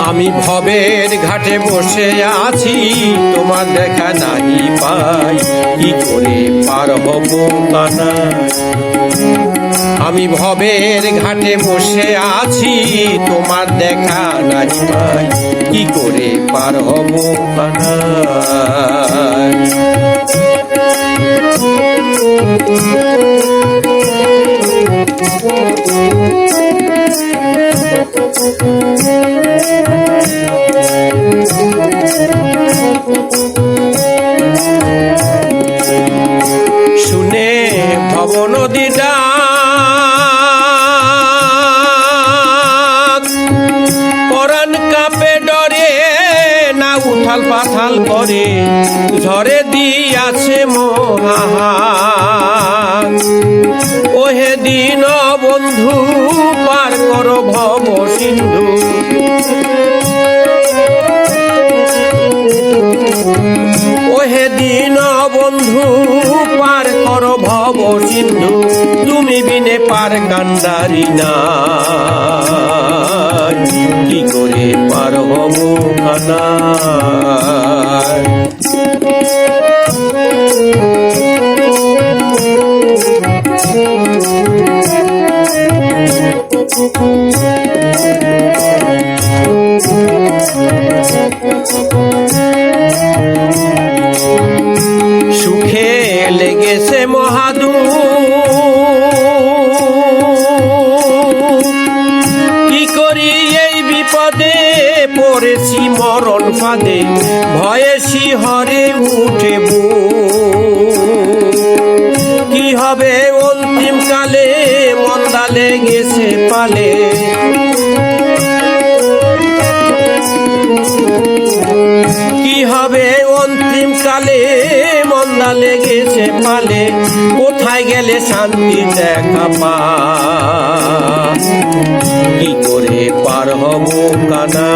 আমি ভবের ঘাটে বসে আছি, তোমার দেখা নাহি পাই, কি করে পার হব কানা। আমি ভবের ঘাটে বসে আছি, তোমার দেখা নাহি পাই, কি করে পার হব কানা। শুনে ভব নদী ডাক, পরাণ কাঁপে ডরে, না উথাল পাথাল করে, ঝরে দিয়াছে মহাহান। ওহে দীন বন্ধু পার কর ভব সিন্ধু, ওহে দীন বন্ধু পার কর ভব সিন্ধু, তুমি বিনে পার কান্ডারি না, কি করে পার হব কানা। সুখে লেগেছে মহাদুখ, কি করি এই বিপদে, পড়েছি মরণ ফাঁদে, ভয়ে শিহরে উঠে বুক। কি হবে অন্তিম কালে, মন্দা লেগেছে পালে, কি হবে অন্তিম কালে, মন্দা লেগেছে পালে, কোথায় গেলে শান্তি দেখা পাই, কি করে পার হব কানা।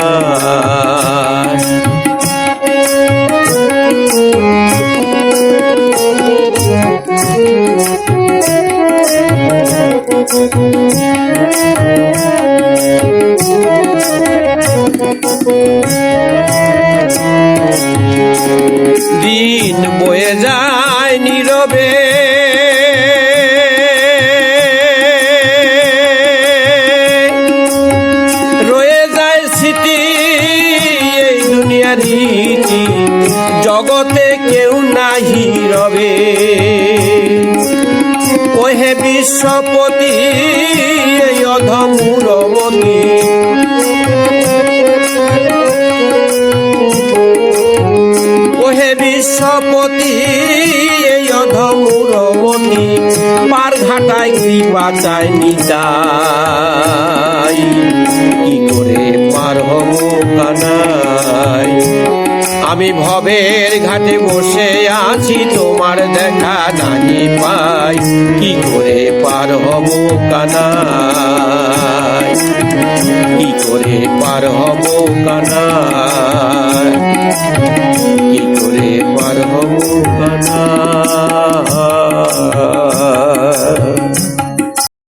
দিন বয়ে যায় নীরবে, রয়ে যায় স্মৃতি এই দুনিয়ার রীতি, জগতে কেউ নাহি রবে। ওহে বিশ্বপতি এই অধমূরমতি, ওহে বিশ্বপতি এই অধমূরমতি, পার ঘাটায় কৃপা চাই নিতাই, কি করে পার হব কানাই। আমি ভবের ঘাটে বসে আছি, তোমার দেখা নাহি পাই, কি করে পার হব কানাই, কি করে পার হব কানাই, কি করে পার হব কানাই।